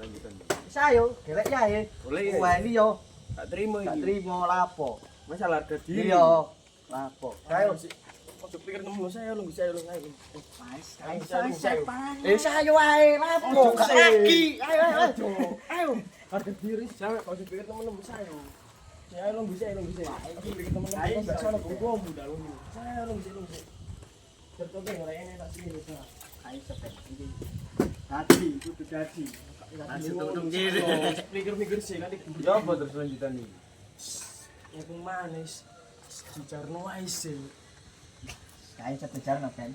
lanjutan. Sayo, gelek yae. Boleh ya. Wah ini yo, Tak terima gak iki. terima lapo. Masalah harga diri. Iya, lapo. Sayo. Kok pikir nemu saya lu bisa lu saya. Eh sayo wae lapo. Oh, Gak saya. lagi. Ayo. Ayo. Harga diri cewek kau pikir temen-temen saya. Saya lu bisa. Aku pikir temen-temen Ayo, enggak salah gua muda lu. Saya lu bisa. Terus ngelayain enak sih bisa. Ayo sepet. Tadi, kudu jadi. Langsung tuntung kiri. Mikir-mikir sih kan iki. Ya apa terus lanjutan iki? Ya pun manis. Dicarno wae sih. Ayo sepet jarno kan.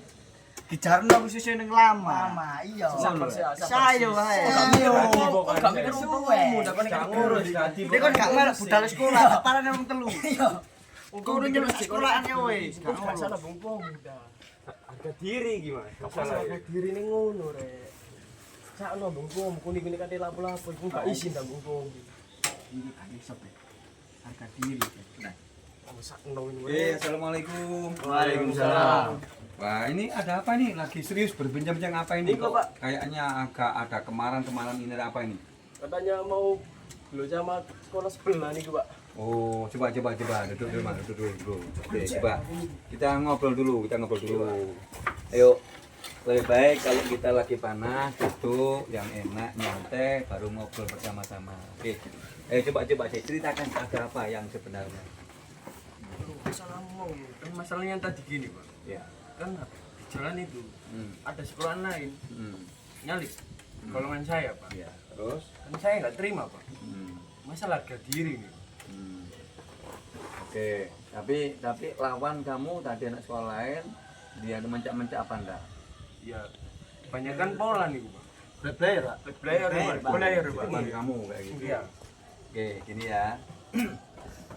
Dijarno wis sing ning lama. Iya. Sayo wae. Gak mikir suwe. Udah kan gak ngurus hati. Dia kan gak marah budal sekolah, parane wong telu. Iya. Kudu nyeluk sekolahane wis. Gak salah bongko muda. Harga diri gimana? Masalah harga diri ini ngono rek. Sakno bongko kuning-kuning kate lapo-lapo iku gak izin ta bongko. Ini kan sepet. Harga diri. Nah. Sakno ini. Assalamualaikum. Waalaikumsalam. Wah, ini ada apa nih? Lagi serius berbincang-bincang apa ini? Ini, Pak. Kayaknya agak ada kemaran-kemaran ini ada apa ini? Katanya mau belo sama sekolah sebelah nih, Pak. Oh, coba duduk dulu, Mas. Duduk dulu. Oke, coba. Kita ngobrol dulu. Ayo. Lebih baik kalau kita lagi panas, duduk yang enak, nyantai, baru ngobrol bersama-sama. Oke. Ayo coba ceritakan ada apa yang sebenarnya. Masalah mau, kan masalahnya tadi gini, Pak. Ya. Kan di jalan itu ada sekolah lain nyalip golongan saya, Pak. Ya. Terus? Kan saya nggak terima, Pak. Hmm. Masalah harga diri nih, Pak. Oke, tapi lawan kamu tadi anak sekolah lain dia mencak-mencak apa enggak? Ya, kebanyakan pola nih, Pak. Player, Pak. Player, Pak. Teman kamu kayak gitu. Iya. Oke, gini ya.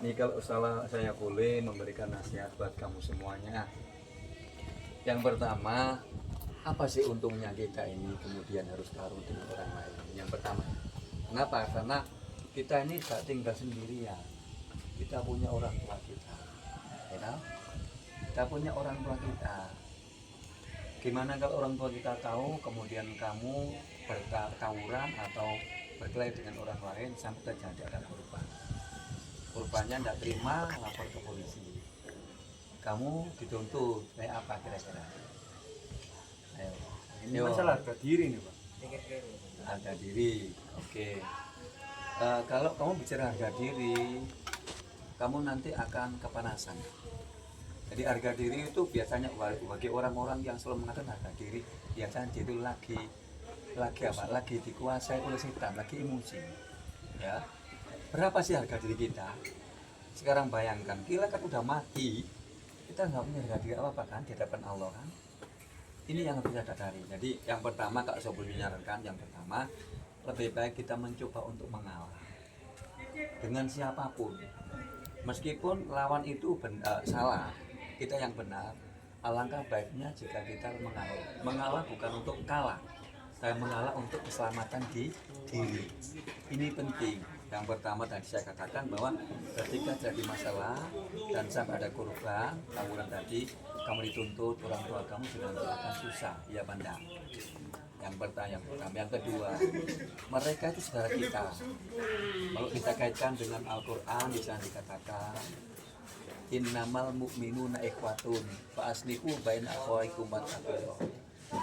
Ini kalau saya boleh memberikan nasihat buat kamu semuanya. Yang pertama, apa sih untungnya kita ini kemudian harus taruh dengan orang lain? Yang pertama, kenapa? Karena kita ini gak tinggal sendirian. Kita punya orang tua kita, ya kan? Kita punya orang tua kita. Gimana kalau orang tua kita tahu, kemudian kamu bertawuran atau berkelahi dengan orang lain sampai terjadi ada korban. Korbannya tidak terima, lapor ke polisi. Kamu dituntut, kayak apa kira-kira? Ayo. Ini masalah harga diri nih, Pak. Harga diri, oke. Kalau kamu bicara harga diri, kamu nanti akan kepanasan. Jadi harga diri itu biasanya bagi orang-orang yang selalu mengatakan harga diri, biasanya dia itu lagi dikuasai oleh setan, lagi emosi. Ya, berapa sih harga diri kita? Sekarang bayangkan, kita kan udah mati, kita nggak punya harga diri apa kan di hadapan Allah kan? Ini yang harus kita sadari. Jadi yang pertama, Kak Sobul menyarankan yang pertama, lebih baik kita mencoba untuk mengalah dengan siapapun. Meskipun lawan itu salah, kita yang benar, alangkah baiknya jika kita mengalah. Mengalah bukan untuk kalah, tapi mengalah untuk keselamatan diri. Ini penting. Yang pertama tadi saya katakan bahwa ketika jadi masalah dan sampai ada korban, tawuran tadi, kamu dituntut, orang tua kamu sudah akan susah, ya Banda. Yang pertama, yang kedua, mereka itu saudara kita. Kalau kita kaitkan dengan Al-Quran, bisa dikatakan innamal mu'minuna ikhwatun fa aslihu baina akhawaykum wattaqullah.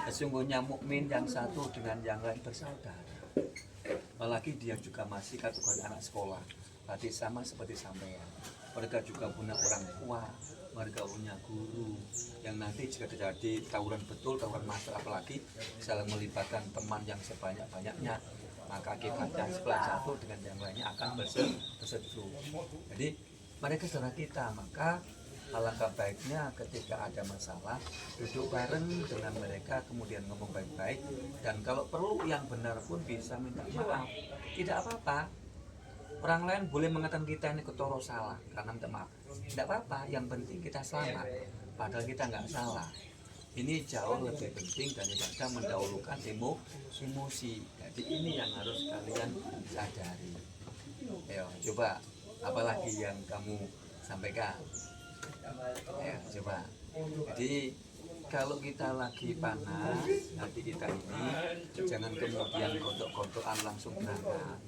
Sesungguhnya mukmin yang satu dengan yang lain bersaudara. Apalagi dia juga masih kategori anak sekolah, berarti sama seperti sampean. Mereka juga punya orang tua, mereka punya guru yang nanti jika terjadi tawuran betul, tawuran masalah apalagi saling melibatkan teman yang sebanyak-banyaknya, maka akibatnya sebelah satu dengan yang lainnya akan berseteru. Jadi mereka saudara kita, maka alangkah baiknya ketika ada masalah duduk bareng dengan mereka, kemudian ngomong baik-baik, dan kalau perlu yang benar pun bisa minta maaf. Tidak apa-apa, orang lain boleh mengatakan kita ini ketoro salah karena minta maaf, tidak apa-apa, yang penting kita selamat, padahal kita nggak salah. Ini jauh lebih penting daripada mendahulukan emosi. Jadi ini yang harus kalian sadari. Ayo coba, apalagi yang kamu sampaikan. Ya, coba. Jadi kalau kita lagi panas hati kita ini, jangan kemudian gontok-gontokan langsung berangkat.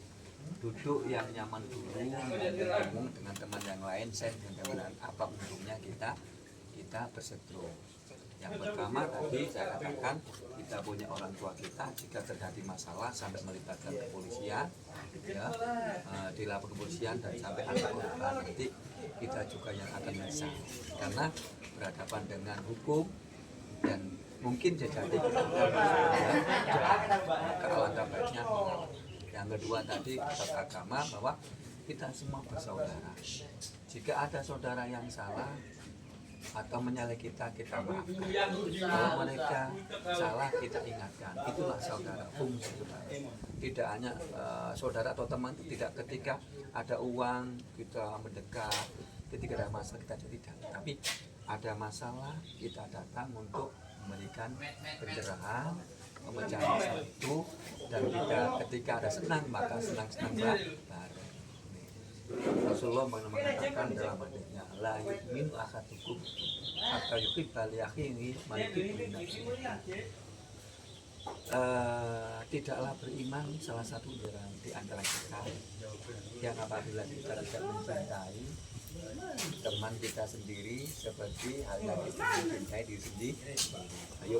Duduk yang nyaman dulu, ngomong dengan teman yang lain, share dengan apa untungnya kita bersetrum. Yang pertama tadi saya katakan, kita punya orang tua kita, jika terjadi masalah sampai melibatkan kepolisian, ya, dilapor kepolisian dan sampai ada korban, nanti kita juga yang akan menyesal karena berhadapan dengan hukum dan mungkin jadi kita alangkah baiknya mengalah. Yang kedua tadi atas agama bahwa kita semua bersaudara. Jika ada saudara yang salah atau menyalahi kita maafkan. Kalau mereka salah kita ingatkan. Itulah saudara, fungsi saudara. Tidak hanya saudara atau teman itu tidak ketika ada uang kita mendekat, ketika ada masalah kita tidak. Tapi ada masalah kita datang untuk memberikan pencerahan, memecahi masalah itu, dan ketika ada senang maka senang-senang bareng. Rasulullah mengatakan dalam hadisnya, la yu'minu ahadukum hatta yuhibba li akhihi ma yuhibbu li nafsihi. Tidaklah beriman salah satu di antara kita yang apabila kita tidak mencintai teman kita sendiri seperti halnya kita mencintai diri sendiri. Ayo,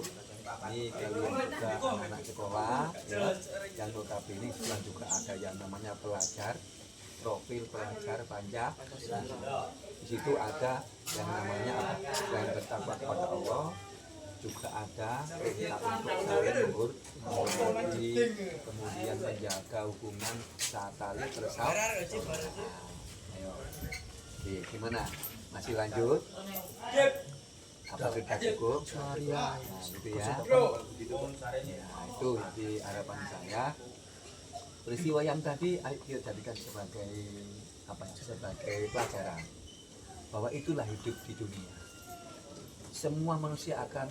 ini kalian juga anak-anak sekolah ya, yang notabene sekolah juga ada yang namanya pelajar, profil pelajar panjang. Di situ ada yang namanya selain bertakwa kepada Allah, juga ada perintah untuk saling menghormati, kemudian menjaga hubungan saat tali persaudaraan. Ayo, gimana? Masih lanjut? Apa sudah cukup? Nah, gitu ya. Ya, itu di harapan saya. Peristiwa yang tadi ayo kita jadikan sebagai pelajaran bahwa itulah hidup di dunia. Semua manusia akan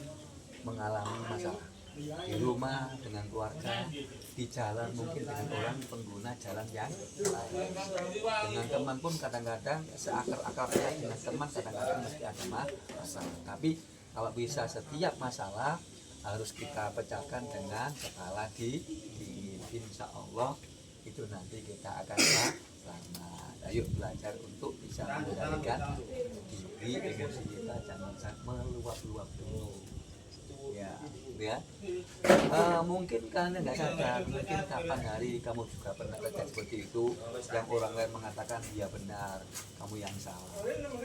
mengalami masalah di rumah dengan keluarga, di jalan mungkin dengan orang pengguna jalan yang lain. Dengan teman pun kadang-kadang seakar-akarnya dengan teman kadang-kadang mesti ada masalah. Tapi kalau bisa setiap masalah harus kita pecahkan dengan kepala dingin. Insya Allah itu nanti kita akan selamat. Ayo belajar untuk bisa mengendalikan diri, emosi kita, jangan meluap-luap dulu. Ya, ya. Mungkin kalian nggak sadar, mungkin kapan hari kamu juga pernah terjadi seperti itu, yang orang lain mengatakan dia benar, kamu yang salah,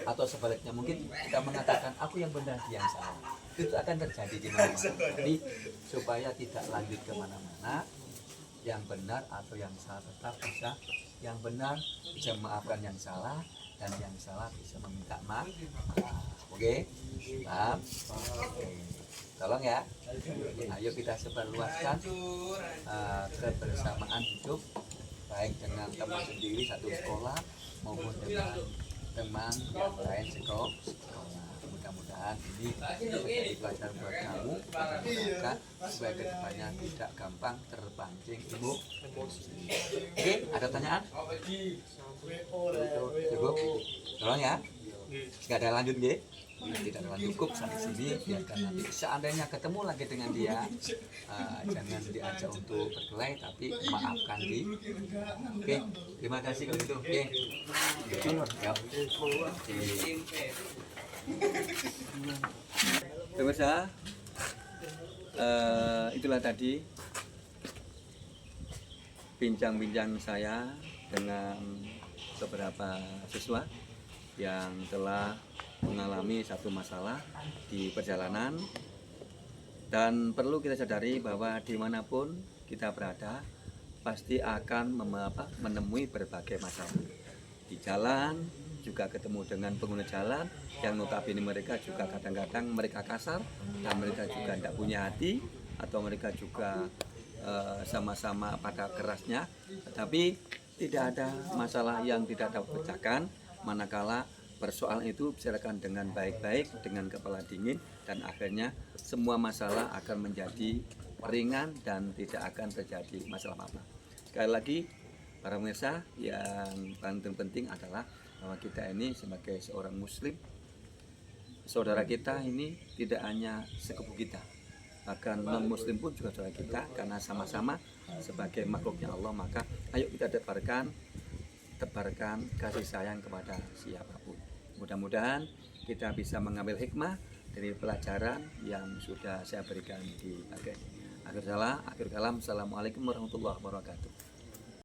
atau sebaliknya mungkin kita mengatakan aku yang benar, dia yang salah. Itu akan terjadi di mana-mana. Tapi supaya tidak lanjut kemana-mana, yang benar atau yang salah tetap bisa, yang benar bisa memaafkan yang salah, dan yang salah bisa meminta maaf. Oke, paham? Oke. Tolong ya, ayo kita sebarluaskan kebersamaan hidup baik dengan teman sendiri satu sekolah maupun dengan teman yang lain sekolah. Mudah-mudahan ini menjadi pelajaran buat kamu dan supaya kedepannya tidak gampang terpancing ilmu. Oke, ada pertanyaan? Cukup? Tolong ya, nggak ada lanjut nggih? Tidak terlalu cukup sampai sini, biarkan nanti seandainya ketemu lagi dengan dia, jangan diajak untuk berkelahi tapi maafkan dia. Oke, terima kasih kalau gitu. Oke. Pemirsa, itulah tadi bincang-bincang saya dengan beberapa siswa yang telah mengalami satu masalah di perjalanan, dan perlu kita sadari bahwa dimanapun kita berada pasti akan menemui berbagai masalah. Di jalan juga ketemu dengan pengguna jalan yang notabene mereka juga kadang-kadang mereka kasar dan mereka juga tidak punya hati, atau mereka juga sama-sama pada kerasnya, tetapi tidak ada masalah yang tidak dapat pecahkan manakala persoalan itu bicarakan dengan baik-baik, dengan kepala dingin, dan akhirnya semua masalah akan menjadi ringan dan tidak akan terjadi masalah apa-apa. Sekali lagi, para pemirsa, yang paling penting adalah bahwa kita ini sebagai seorang muslim saudara kita ini tidak hanya sekufu kita, bahkan non muslim pun juga saudara kita, karena sama-sama sebagai makhluknya Allah. Maka ayo kita tebarkan kasih sayang kepada siapapun. Mudah-mudahan kita bisa mengambil hikmah dari pelajaran yang sudah saya berikan di akhir kalam. Assalamualaikum warahmatullahi wabarakatuh.